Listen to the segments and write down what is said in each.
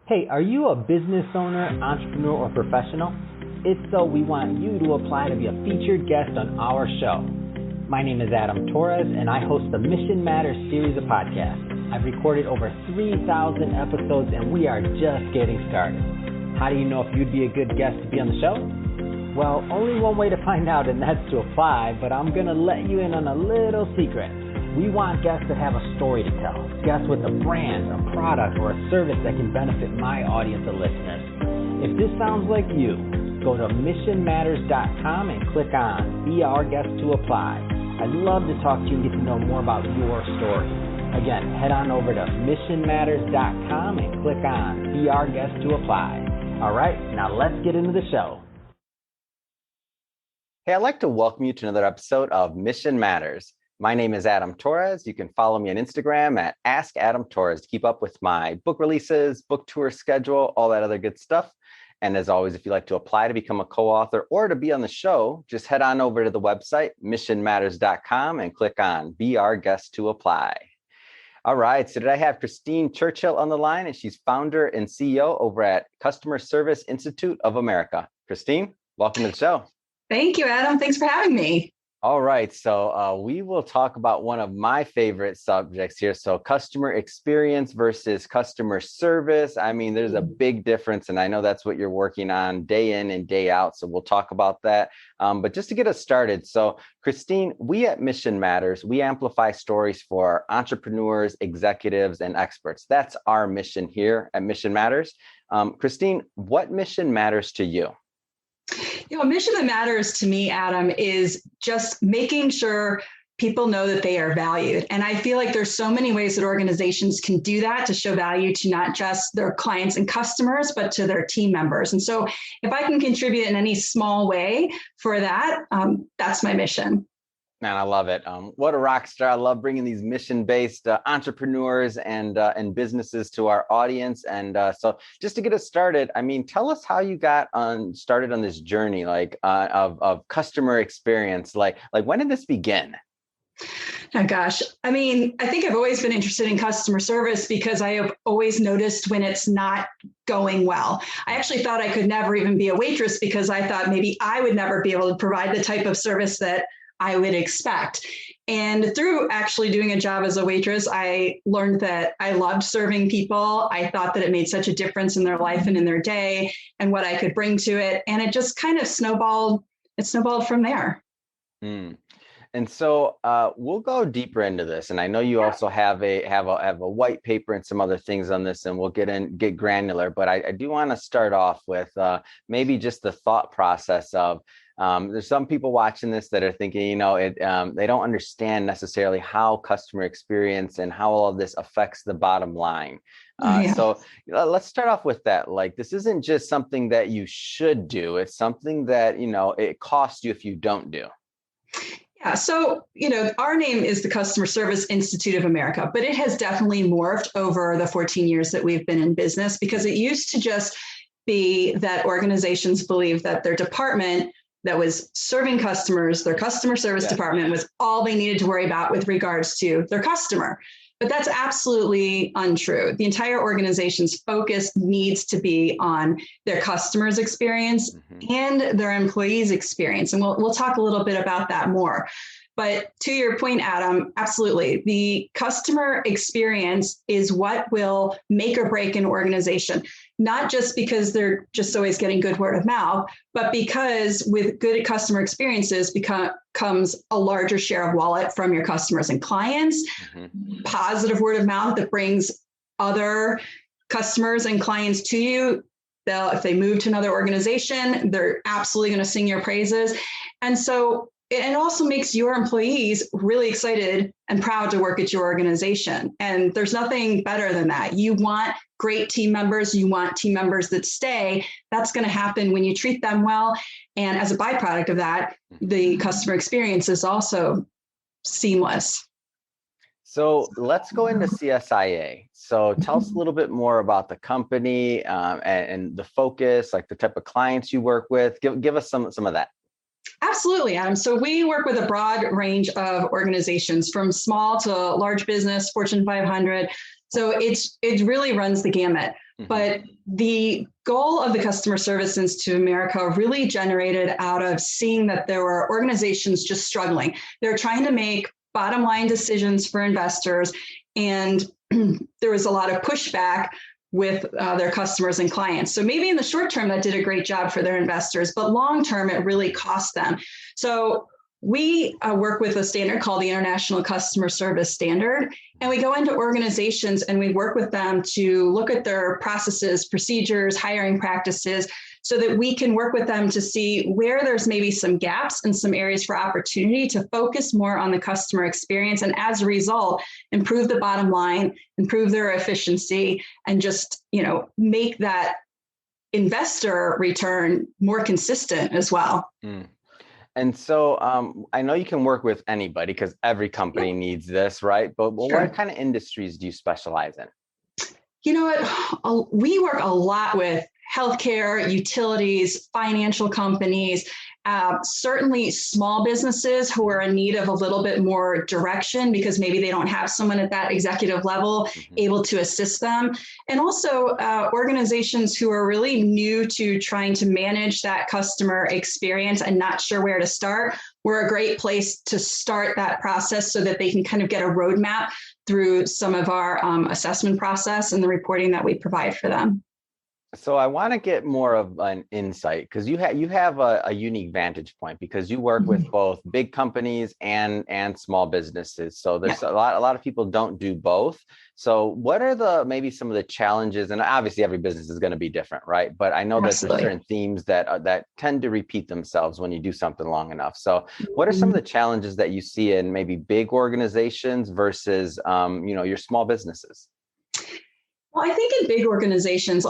Hey, are you a business owner, entrepreneur, or professional? If so, we want you to apply to be a featured guest on our show. My name is Adam Torres, and I host the Mission Matters series of podcasts. I've recorded over 3,000 episodes, and we are just getting started. How do you know if you'd be a good guest to be on the show? Well, only one way to find out, and that's to apply, but I'm going to let you in on a little secret. We want guests that have a story to tell, guests with a brand, a product, or a service that can benefit my audience of listeners. If this sounds like you, go to missionmatters.com and click on Be Our Guest to apply. I'd love to talk to you and get to know more about your story. Again, head on over to missionmatters.com and click on Be Our Guest to apply. All right, now let's get into the show. Hey, I'd like to welcome you to another episode of Mission Matters. My name is Adam Torres. You can follow me on Instagram at Ask Adam Torres to keep up with my book releases, book tour schedule, all that other good stuff. And as always, if you'd like to apply to become a co-author or to be on the show, just head on over to the website, missionmatters.com, and click on Be Our Guest to apply. All right, so today I have Christine Churchill on the line, and she's founder and CEO over at Customer Service Institute of America. Christine, welcome to the show. Thank you, Adam. Thanks for having me. All right, so we will talk about one of my favorite subjects here. So customer experience versus customer service. I mean, there's a big difference, and I know that's what you're working on day in and day out. So we'll talk about that. But just to get us started, so Christine, we at Mission Matters, we amplify stories for entrepreneurs, executives, and experts. That's our mission here at Mission Matters. Christine, what mission matters to you? A mission that matters to me, Adam, is just making sure people know that they are valued. And I feel like there's so many ways that organizations can do that to show value to not just their clients and customers, but to their team members. And so if I can contribute in any small way for that, that's my mission. Man, I love it. What a rock star. I love bringing these mission-based entrepreneurs and businesses to our audience. And so just to get us started, I mean, tell us how you got started on this journey of customer experience. Like when did this begin? Oh, gosh. I mean, I think I've always been interested in customer service because I have always noticed when it's not going well. I actually thought I could never even be a waitress because I thought maybe I would never be able to provide the type of service that I would expect. And through actually doing a job as a waitress, I learned that I loved serving people. I thought that it made such a difference in their life and in their day and what I could bring to it. And it just kind of snowballed. It snowballed from there. And so we'll go deeper into this. And I know you also have a white paper and some other things on this, and we'll get granular. But I do want to start off with maybe just the thought process of there's some people watching this that are thinking, they don't understand necessarily how customer experience and how all of this affects the bottom line. So let's start off with that. Like, this isn't just something that you should do. It's something that, it costs you if you don't do. Yeah. So, our name is the Customer Service Institute of America, but it has definitely morphed over the 14 years that we've been in business, because it used to just be that organizations believed that their department that was serving customers, their customer service department, was all they needed to worry about with regards to their customer. But that's absolutely untrue. The entire organization's focus needs to be on their customers' experience and their employees' experience. And we'll talk a little bit about that more. But to your point, Adam, absolutely. The customer experience is what will make or break an organization, not just because they're just always getting good word of mouth, but because with good customer experiences comes a larger share of wallet from your customers and clients, positive word of mouth that brings other customers and clients to you. If they move to another organization, they're absolutely going to sing your praises. And so it also makes your employees really excited and proud to work at your organization. And there's nothing better than that. You want great team members. You want team members that stay. That's going to happen when you treat them well. And as a byproduct of that, the customer experience is also seamless. So let's go into CSIA. So tell us a little bit more about the company and the focus, like the type of clients you work with. Give us some of that. Absolutely, Adam. So we work with a broad range of organizations, from small to large business, Fortune 500. So it really runs the gamut. But the goal of the Customer Service Institute of America really generated out of seeing that there were organizations just struggling. They're trying to make bottom line decisions for investors, and there was a lot of pushback with their customers and clients. So maybe in the short term, that did a great job for their investors, but long term, it really cost them. So we work with a standard called the International Customer Service Standard, and we go into organizations and we work with them to look at their processes, procedures, hiring practices, so that we can work with them to see where there's maybe some gaps and some areas for opportunity to focus more on the customer experience. And as a result, improve the bottom line, improve their efficiency, and just, make that investor return more consistent as well. And so I know you can work with anybody because every company needs this, right? But what kind of industries do you specialize in? You know what? We work a lot with healthcare, utilities, financial companies, certainly small businesses who are in need of a little bit more direction because maybe they don't have someone at that executive level able to assist them. And also organizations who are really new to trying to manage that customer experience and not sure where to start. We're a great place to start that process so that they can kind of get a roadmap through some of our assessment process and the reporting that we provide for them. So I want to get more of an insight because you have a unique vantage point because you work with both big companies and small businesses. So there's a lot of people don't do both. So what are maybe some of the challenges? And obviously every business is going to be different, right? But I know that there's certain themes that tend to repeat themselves when you do something long enough. So what are some of the challenges that you see in maybe big organizations versus your small businesses? Well, I think in big organizations,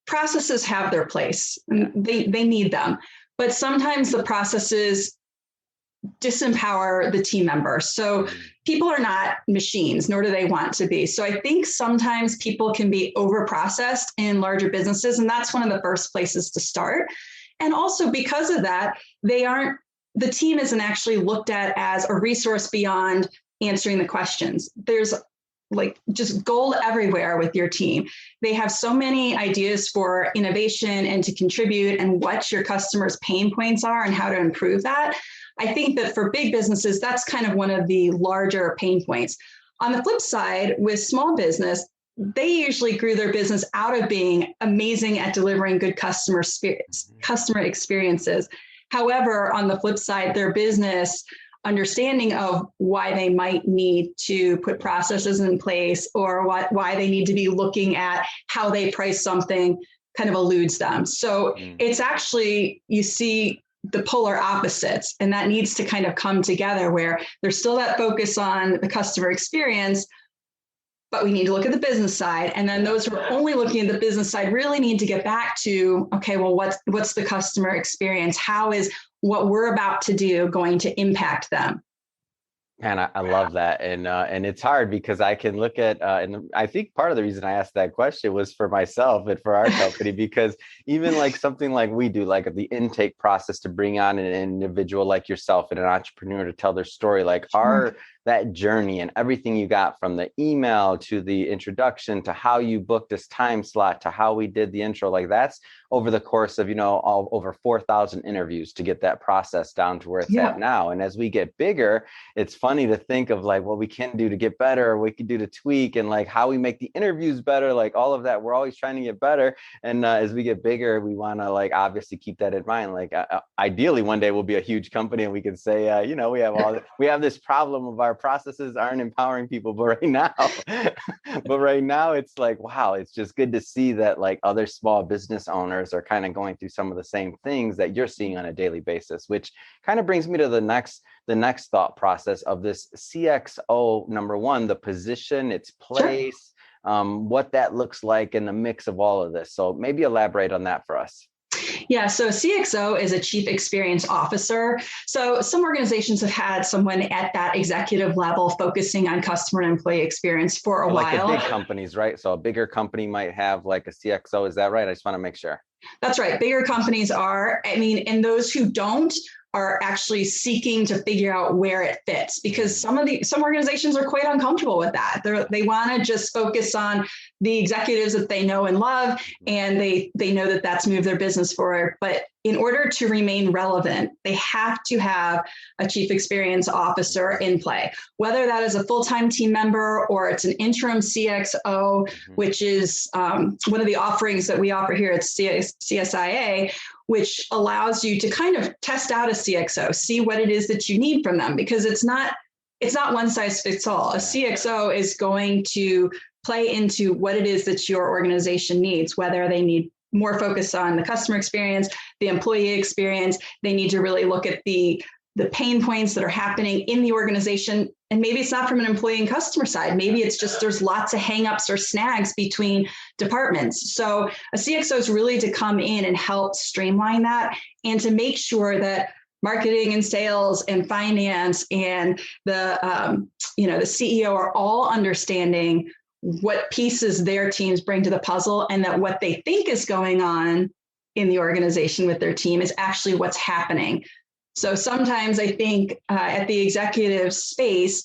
processes have their place. They need them, but sometimes the processes disempower the team members. So people are not machines, nor do they want to be. So I think sometimes people can be over-processed in larger businesses, and that's one of the first places to start. And also because of that, the team isn't actually looked at as a resource beyond answering the questions. There's just gold everywhere with your team. They have so many ideas for innovation and to contribute and what your customers' pain points are and how to improve that. I think that for big businesses, that's kind of one of the larger pain points. On the flip side, with small business, they usually grew their business out of being amazing at delivering good customer experiences. However, on the flip side, their business understanding of why they might need to put processes in place or why they need to be looking at how they price something kind of eludes them. So it's actually, you see the polar opposites, and that needs to kind of come together where there's still that focus on the customer experience, but we need to look at the business side. And then those who are only looking at the business side really need to get back to, okay, well, what's the customer experience? How is what we're about to do going to impact them? Man, I love that. And it's hard because I can look at, and I think part of the reason I asked that question was for myself and for our company, because even like something like we do, like the intake process to bring on an individual like yourself and an entrepreneur to tell their story, like that journey and everything you got from the email to the introduction to how you booked this time slot to how we did the intro, like that's over the course of, over 4,000 interviews to get that process down to where it's at now. And as we get bigger, it's funny to think of like what we can do to get better, or we can do to tweak, and like how we make the interviews better, like all of that. We're always trying to get better. And as we get bigger, we want to like obviously keep that in mind. Like ideally one day we'll be a huge company and we can say, we have this problem of our processes aren't empowering people, but right now it's like, wow, it's just good to see that like other small business owners are kind of going through some of the same things that you're seeing on a daily basis, which kind of brings me to the next thought process of this CXO. Number one, the position, its place, what that looks like in the mix of all of this. So maybe elaborate on that for us. Yeah, so CXO is a Chief Experience Officer. So some organizations have had someone at that executive level focusing on customer and employee experience for a while. Like the big companies, right? So a bigger company might have like a CXO. Is that right? I just want to make sure. That's right. Bigger companies are, I mean, and those who don't are actually seeking to figure out where it fits, because some organizations are quite uncomfortable with that. They want to just focus on the executives that they know and love, and they know that that's moved their business forward. But in order to remain relevant, they have to have a chief experience officer in play, whether that is a full-time team member or it's an interim CXO, which is one of the offerings that we offer here at CSIA, which allows you to kind of test out a CXO, see what it is that you need from them, because it's not one size fits all. A CXO is going to play into what it is that your organization needs, whether they need more focus on the customer experience, the employee experience. They need to really look at the pain points that are happening in the organization. And maybe it's not from an employee and customer side. Maybe it's just there's lots of hangups or snags between departments. So a CXO is really to come in and help streamline that and to make sure that marketing and sales and finance and the CEO are all understanding what pieces their teams bring to the puzzle, and that what they think is going on in the organization with their team is actually what's happening. So sometimes I think at the executive space,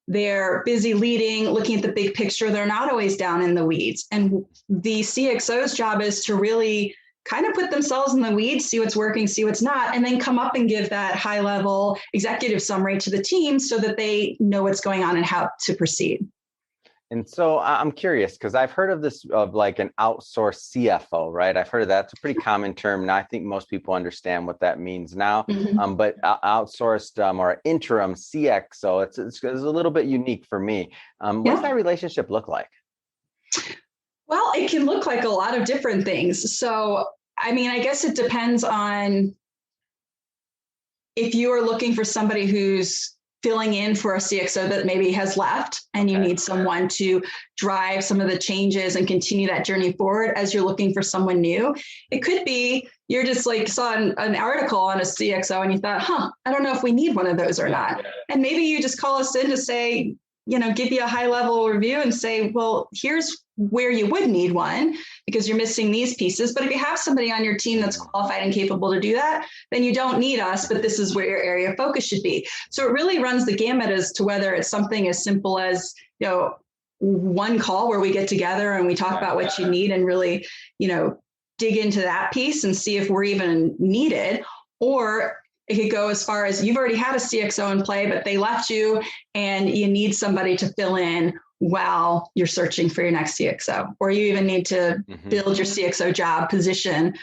they're busy leading, looking at the big picture. They're not always down in the weeds. And the CXO's job is to really kind of put themselves in the weeds, see what's working, see what's not, and then come up and give that high level executive summary to the team so that they know what's going on and how to proceed. And so I'm curious, because I've heard of this, of like an outsourced CFO, right? I've heard of that. It's a pretty common term. And I think most people understand what that means now. But outsourced or interim CXO, it's a little bit unique for me. What does that relationship look like? Well, it can look like a lot of different things. So, I mean, I guess it depends on if you are looking for somebody who's filling in for a CXO that maybe has left, and you need someone to drive some of the changes and continue that journey forward as you're looking for someone new. It could be you're just like saw an article on a CXO and you thought, I don't know if we need one of those or not. And maybe you just call us in to say, give you a high level review and say, well, here's where you would need one because you're missing these pieces. But if you have somebody on your team that's qualified and capable to do that, then you don't need us, but this is where your area of focus should be. So it really runs the gamut as to whether it's something as simple as, one call where we get together and we talk about what you need and really, dig into that piece and see if we're even needed, or it could go as far as you've already had a CXO in play, but they left you and you need somebody to fill in while you're searching for your next CXO, or you even need to build your CXO job position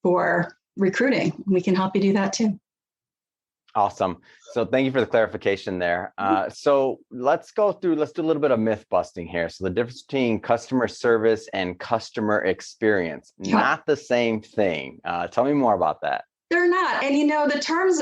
for recruiting. We can help you do that too. Awesome. So thank you for the clarification there. So let's do a little bit of myth busting here. So the difference between customer service and customer experience, not the same thing. Tell me more about that. They're not. And, the terms,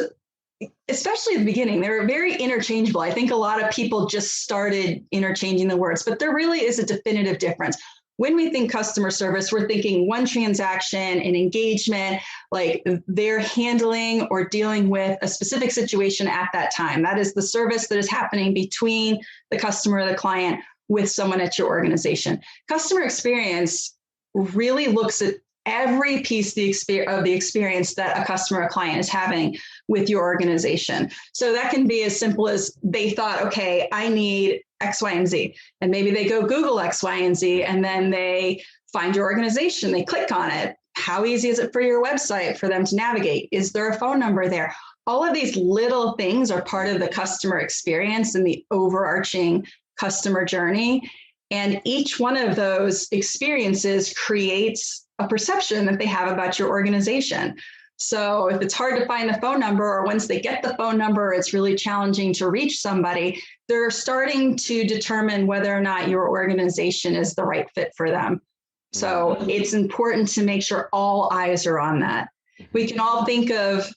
especially at the beginning, they were very interchangeable. I think a lot of people just started interchanging the words, but there really is a definitive difference. When we think customer service, we're thinking one transaction, an engagement, like they're handling or dealing with a specific situation at that time. That is the service that is happening between the customer or the client with someone at your organization. Customer experience really looks at every piece of the experience that a customer or client is having with your organization. So that can be as simple as they thought, okay, I need X, Y, and Z. And maybe they go Google X, Y, and Z, and then they find your organization, they click on it. How easy is it for your website for them to navigate? Is there a phone number there? All of these little things are part of the customer experience and the overarching customer journey. And each one of those experiences creates a perception that they have about your organization. So if it's hard to find the phone number, or once they get the phone number, it's really challenging to reach somebody, they're starting to determine whether or not your organization is the right fit for them. So it's important to make sure all eyes are on that. We can all think of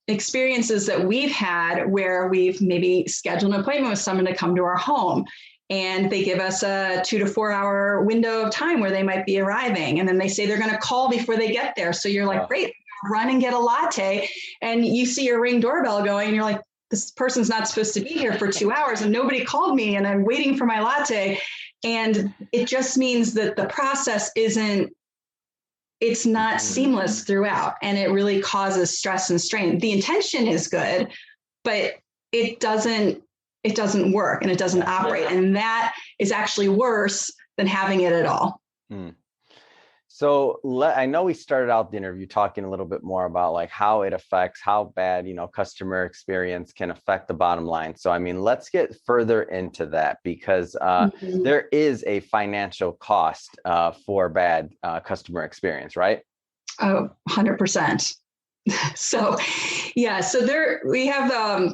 experiences that we've had where we've maybe scheduled an appointment with someone to come to our home. And they give us a 2 to 4 hour window of time where they might be arriving. And then they say they're going to call before they get there. So you're like, great, run and get a latte. And you see your Ring doorbell going and you're like, this person's not supposed to be here for 2 hours and nobody called me and I'm waiting for my latte. And it just means that the process isn't it's not seamless throughout, and it really causes stress and strain. The intention is good, but it doesn't work and it doesn't operate. And that is actually worse than having it at all. So I know we started out the interview talking a little bit more about like how it affects, how bad, customer experience can affect the bottom line. So, I mean, let's get further into that, because there is a financial cost for bad customer experience, right? Oh, 100%. So there we have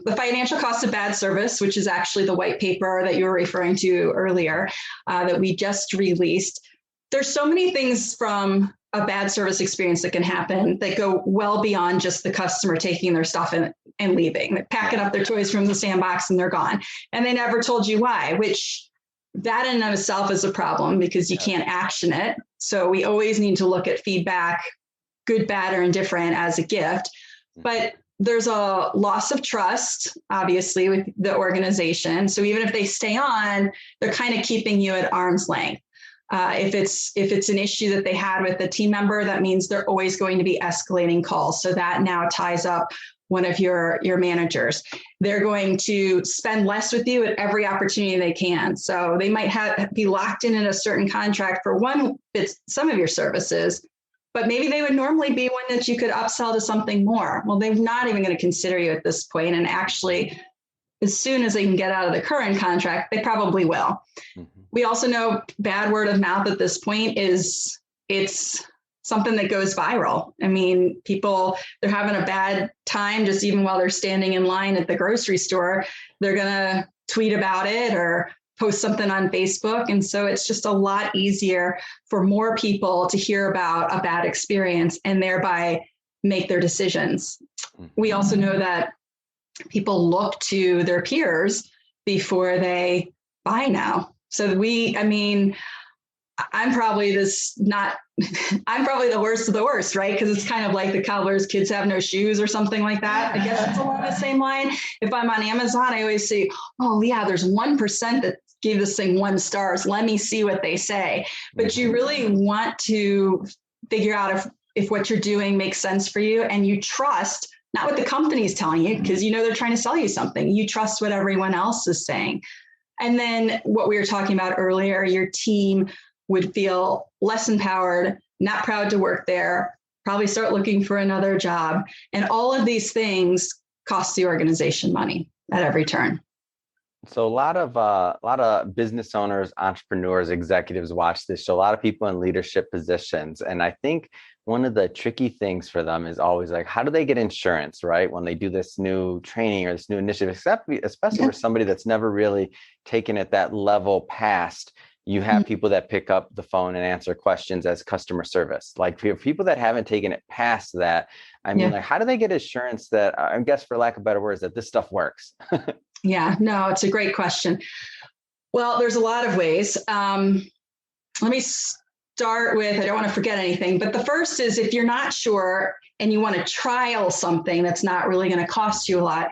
the financial cost of bad service, which is actually the white paper that you were referring to earlier that we just released. There's so many things from a bad service experience that can happen that go well beyond just the customer taking their stuff and leaving. They're packing up their toys from the sandbox and they're gone. And they never told you why, which that in and of itself is a problem because you can't action it. So we always need to look at feedback, good, bad, or indifferent, as a gift. But there's a loss of trust, obviously, with the organization. So even if they stay on, they're kind of keeping you at arm's length. If it's an issue that they had with a team member, that means they're always going to be escalating calls. So that now ties up one of your managers. They're going to spend less with you at every opportunity they can. So they might be locked in a certain contract for some of your services, but maybe they would normally be one that you could upsell to something more. Well, they're not even going to consider you at this point. And actually, as soon as they can get out of the current contract, they probably will. We also know bad word of mouth at this point it's something that goes viral. I mean, people, they're having a bad time just even while they're standing in line at the grocery store. They're going to tweet about it or post something on Facebook. And so it's just a lot easier for more people to hear about a bad experience and thereby make their decisions. We also know that people look to their peers before they buy now. So I'm probably I'm probably the worst of the worst, right? Because it's kind of like the cobbler's kids have no shoes or something like that. I guess it's along the same line. If I'm on Amazon, I always say, oh yeah, there's 1% that gave this thing 1 star. Let me see what they say. But you really want to figure out if what you're doing makes sense for you, and you trust not what the company is telling you, because they're trying to sell you something. You trust what everyone else is saying. And then what we were talking about earlier, your team would feel less empowered, not proud to work there, probably start looking for another job. And all of these things cost the organization money at every turn. So a lot of business owners, entrepreneurs, executives watch this show, a lot of people in leadership positions. And I think one of the tricky things for them is always like, how do they get insurance, right? When they do this new training or this new initiative, especially for somebody that's never really taken it that level past. You have people that pick up the phone and answer questions as customer service. Like for people that haven't taken it past that, I mean, like, how do they get assurance that, I guess for lack of better words, that this stuff works? Yeah, no, it's a great question. Well, there's a lot of ways. Let me start with, I don't want to forget anything, but the first is if you're not sure and you want to trial something that's not really going to cost you a lot,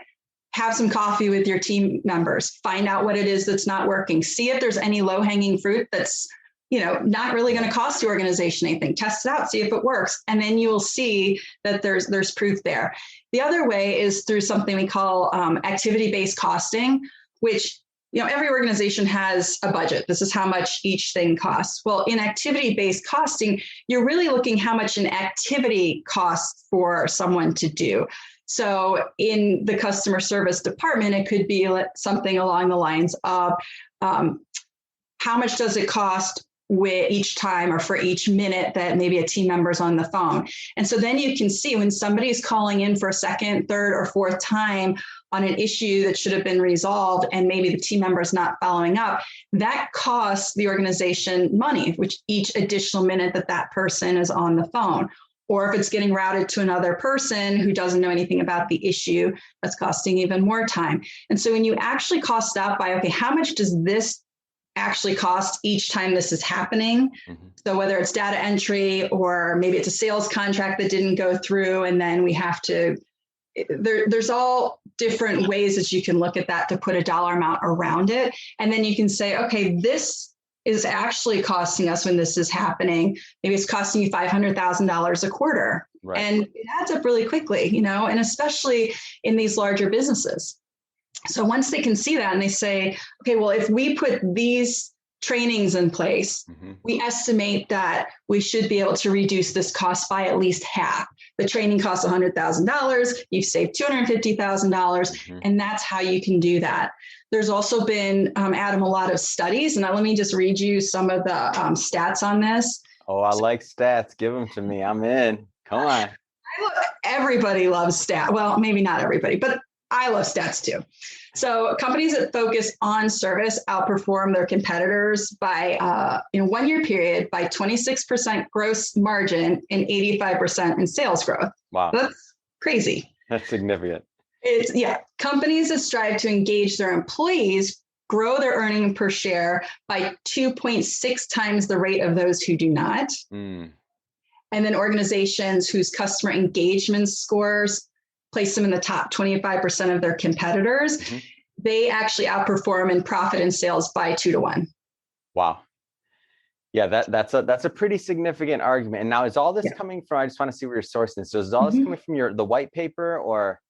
have some coffee with your team members, find out what it is that's not working, see if there's any low-hanging fruit that's, not really going to cost the organization anything. Test it out, see if it works. And then you will see that there's proof there. The other way is through something we call activity-based costing, which, every organization has a budget. This is how much each thing costs. Well, in activity-based costing, you're really looking how much an activity costs for someone to do. So in the customer service department, it could be something along the lines of how much does it cost with each time or for each minute that maybe a team member is on the phone. And so then you can see when somebody's calling in for a second, third, or fourth time on an issue that should have been resolved and maybe the team member is not following up, that costs the organization money, which each additional minute that person is on the phone. Or if it's getting routed to another person who doesn't know anything about the issue, that's costing even more time. And so when you actually cost out by, okay, how much does this actually cost each time this is happening? So whether it's data entry or maybe it's a sales contract that didn't go through, and then we have to, there's all different ways that you can look at that to put a dollar amount around it. And then you can say, okay, this is actually costing us when this is happening. Maybe it's costing you $500,000 a quarter. Right. And it adds up really quickly, and especially in these larger businesses. So once they can see that and they say, okay, well, if we put these trainings in place, we estimate that we should be able to reduce this cost by at least half. The training costs $100,000, you've saved $250,000, and that's how you can do that. There's also been, Adam, a lot of studies, and let me just read you some of the stats on this. Oh, I like stats. Give them to me. I'm in. Come on. Everybody loves stats. Well, maybe not everybody, but I love stats too. So companies that focus on service outperform their competitors by, in a 1 year period by 26% gross margin and 85% in sales growth. Wow. That's crazy. That's significant. Companies that strive to engage their employees grow their earning per share by 2.6 times the rate of those who do not. And then organizations whose customer engagement scores place them in the top 25% of their competitors, they actually outperform in profit and sales by 2 to 1. Wow. Yeah, that's a pretty significant argument. And now is all this coming from, I just want to see where you're sourcing this. So is all this coming from the white paper or?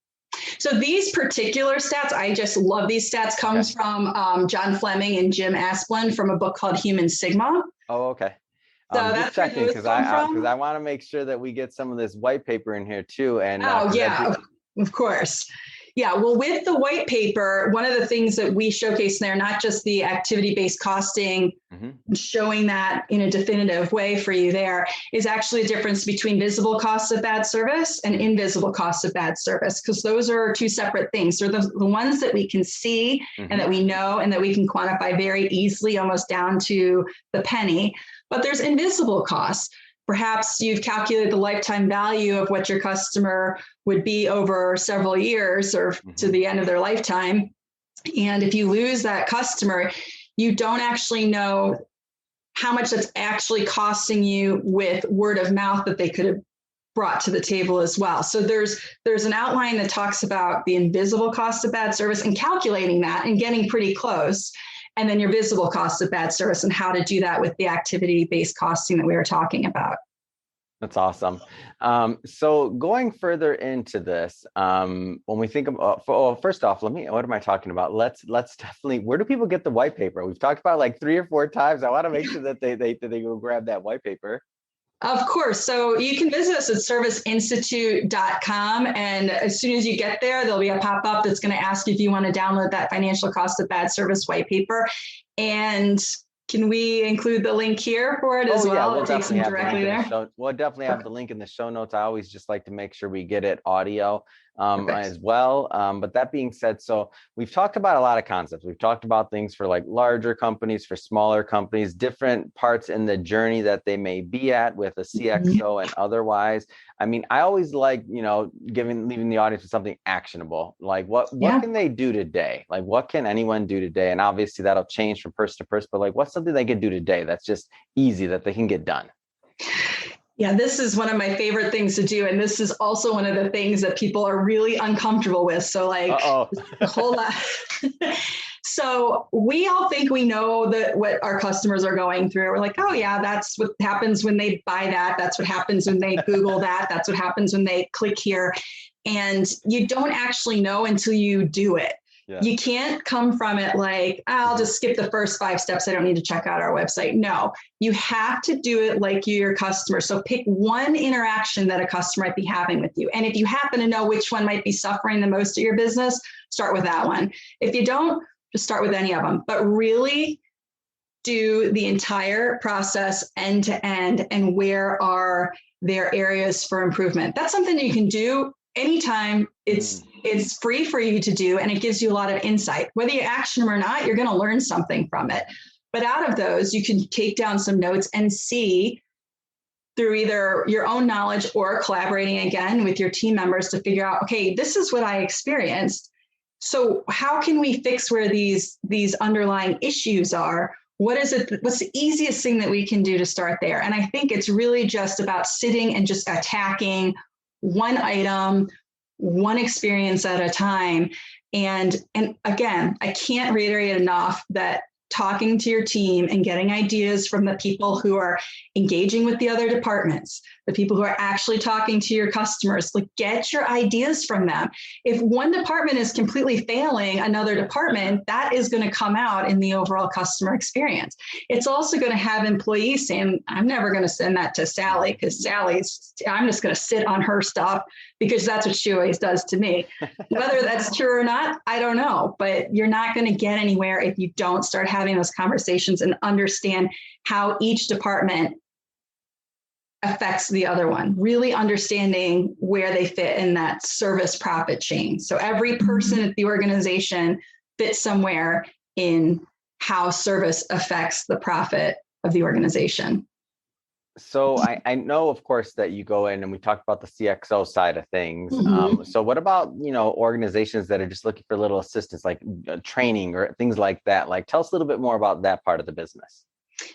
So these particular stats, I just love these stats, comes from John Fleming and Jim Asplund from a book called Human Sigma. Oh, okay. So that's checking because I want to make sure that we get some of this white paper in here too. And of course. Yeah. Well, with the white paper, one of the things that we showcase there, not just the activity-based costing, showing that in a definitive way for you there, is actually a difference between visible costs of bad service and invisible costs of bad service, because those are two separate things. They're the ones that we can see and that we know and that we can quantify very easily, almost down to the penny. But there's invisible costs. Perhaps you've calculated the lifetime value of what your customer would be over several years or to the end of their lifetime. And if you lose that customer, you don't actually know how much that's actually costing you with word of mouth that they could have brought to the table as well. So there's an outline that talks about the invisible cost of bad service and calculating that and getting pretty close. And then your visible cost of bad service and how to do that with the activity-based costing that we were talking about. That's awesome. So going further into this, when we think about, first off, what am I talking about? Let's definitely, where do people get the white paper? We've talked about like 3 or 4 times. I want to make sure that they go grab that white paper. Of course. So you can visit us at serviceinstitute.com. And as soon as you get there, there'll be a pop-up that's going to ask if you want to download that financial cost of bad service white paper. And can we include the link here for it as well? Yeah, we'll definitely have directly there. We'll definitely have the link in the show notes. I always just like to make sure we get it audio as well. But that being said, so we've talked about a lot of concepts. We've talked about things for like larger companies, for smaller companies, different parts in the journey that they may be at with a CXO and otherwise. I mean, I always like, leaving the audience with something actionable. Like what can they do today? Like what can anyone do today? And obviously that'll change from person to person, but like what's something they can do today that's just easy that they can get done? Yeah, this is one of my favorite things to do. And this is also one of the things that people are really uncomfortable with. So like, hold on. So we all think we know what our customers are going through. We're like, oh yeah, that's what happens when they buy that. That's what happens when they Google that. That's what happens when they click here. And you don't actually know until you do it. Yeah. You can't come from it like, I'll just skip the first 5 steps. I don't need to check out our website. No, you have to do it like you're your customer. So pick one interaction that a customer might be having with you. And if you happen to know which one might be suffering the most at your business, start with that one. If you don't, just start with any of them. But really do the entire process end to end and where are there areas for improvement. That's something you can do anytime. It's free for you to do, and it gives you a lot of insight. Whether you action them or not, you're going to learn something from it. But out of those, you can take down some notes and see through either your own knowledge or collaborating again with your team members to figure out, okay, this is what I experienced. So how can we fix where these underlying issues are? What's the easiest thing that we can do to start there? And I think it's really just about sitting and just attacking one item, one experience at a time. And again, I can't reiterate enough that talking to your team and getting ideas from the people who are engaging with the other departments, the people who are actually talking to your customers. Like, get your ideas from them. If one department is completely failing another department, that is going to come out in the overall customer experience. It's also going to have employees saying, I'm never going to send that to Sally because I'm just going to sit on her stuff because that's what she always does to me. Whether that's true or not, I don't know, but you're not going to get anywhere if you don't start having those conversations and understand how each department affects the other one, really understanding where they fit in that service profit chain. So every person at the organization fits somewhere in how service affects the profit of the organization. So I know, of course, that you go in and we talked about the CXO side of things. So what about, organizations that are just looking for a little assistance, like training or things like that? Like, tell us a little bit more about that part of the business.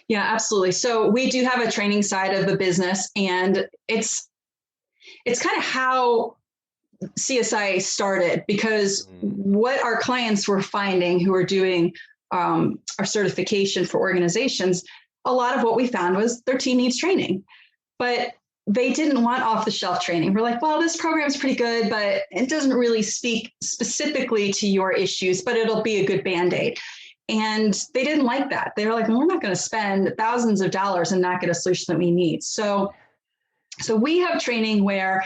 Yeah, absolutely. So we do have a training side of the business, and it's kind of how CSI started, because what our clients were finding who were doing our certification for organizations, a lot of what we found was their team needs training, but they didn't want off-the-shelf training. We're like, well, this program is pretty good, but it doesn't really speak specifically to your issues, but it'll be a good Band-Aid. And they didn't like that. They were like, well, we're not going to spend thousands of dollars and not get a solution that we need. So we have training where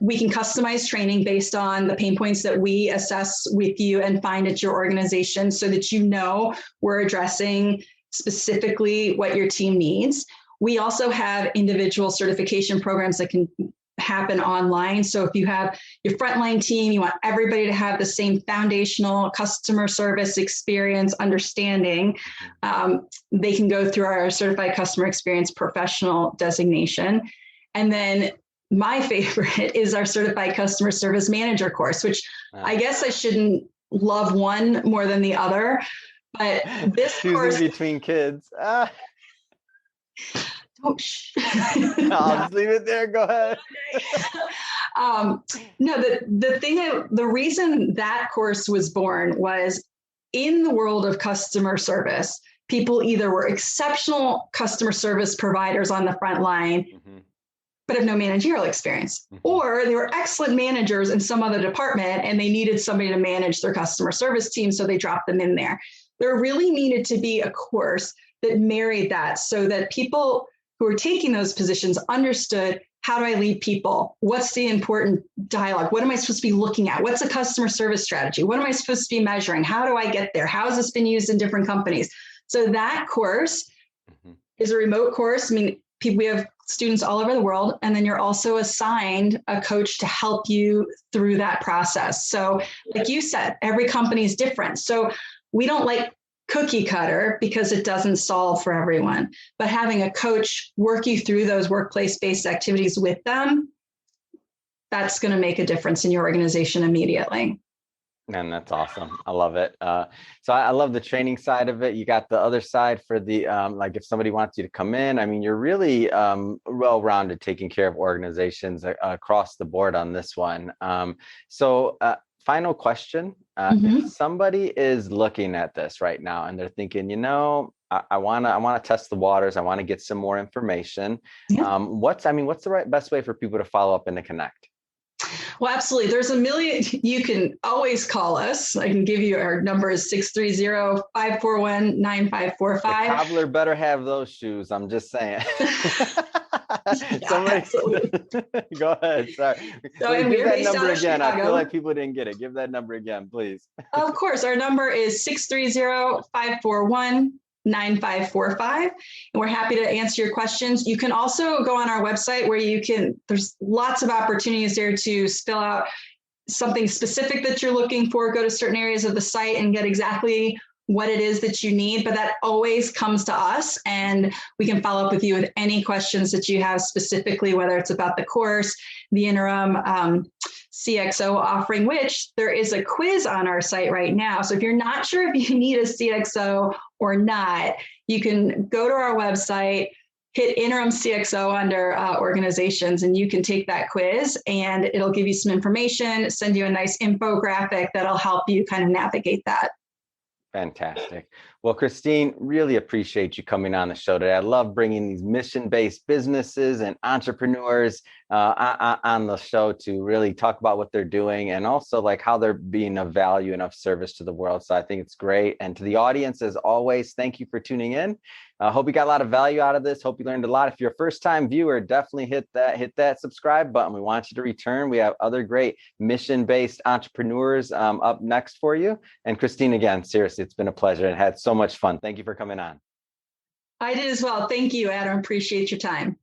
we can customize training based on the pain points that we assess with you and find at your organization, so that we're addressing specifically what your team needs. We also have individual certification programs that can happen online. So if you have your frontline team, you want everybody to have the same foundational customer service experience understanding, they can go through our Certified Customer Experience Professional designation. And then my favorite is our Certified Customer Service Manager course, which I guess I shouldn't love one more than the other. But this course between kids. Oh, I'll just leave it there. Go ahead. No, the reason that course was born was, in the world of customer service, people either were exceptional customer service providers on the front line, but have no managerial experience, or they were excellent managers in some other department and they needed somebody to manage their customer service team, so they dropped them in there. There really needed to be a course that married that, so that people who are taking those positions understood, how do I lead people? What's the important dialogue? What am I supposed to be looking at? What's a customer service strategy? What am I supposed to be measuring? How do I get there? How has this been used in different companies? So that course is a remote course. I mean, we have students all over the world, and then you're also assigned a coach to help you through that process. So like you said, every company is different. So we don't like cookie cutter because it doesn't solve for everyone, but having a coach work you through those workplace-based activities with them, that's going to make a difference in your organization immediately. And that's awesome. I love it. So I love the training side of it. You got the other side for the, like if somebody wants you to come in, I mean, you're really well-rounded, taking care of organizations across the board on this one. So final question. If somebody is looking at this right now and they're thinking, I want to test the waters, I want to get some more information. What's the best way for people to follow up and to connect? Well, absolutely. There's a million. You can always call us. I can give you our number is 630-541-9545. The cobbler better have those shoes. I'm just saying. Go ahead. Sorry. So, give that number again. I feel like people didn't get it. Give that number again, please. Of course. Our number is 630-541-9545. And we're happy to answer your questions. You can also go on our website where there's lots of opportunities there to fill out something specific that you're looking for, go to certain areas of the site and get exactly what it is that you need, but that always comes to us, and we can follow up with you with any questions that you have specifically, whether it's about the course, the interim CXO offering, which there is a quiz on our site right now. So if you're not sure if you need a CXO or not, you can go to our website, hit interim CXO under organizations, and you can take that quiz and it'll give you some information, send you a nice infographic that'll help you kind of navigate that. Fantastic. Well, Christine, really appreciate you coming on the show today. I love bringing these mission-based businesses and entrepreneurs on the show to really talk about what they're doing and also like how they're being of value and of service to the world. So I think it's great. And to the audience, as always, thank you for tuning in. I hope you got a lot of value out of this. Hope you learned a lot. If you're a first-time viewer, definitely hit that subscribe button. We want you to return. We have other great mission-based entrepreneurs up next for you. And Christine, again, seriously, it's been a pleasure and had so much fun. Thank you for coming on. I did as well. Thank you, Adam. Appreciate your time.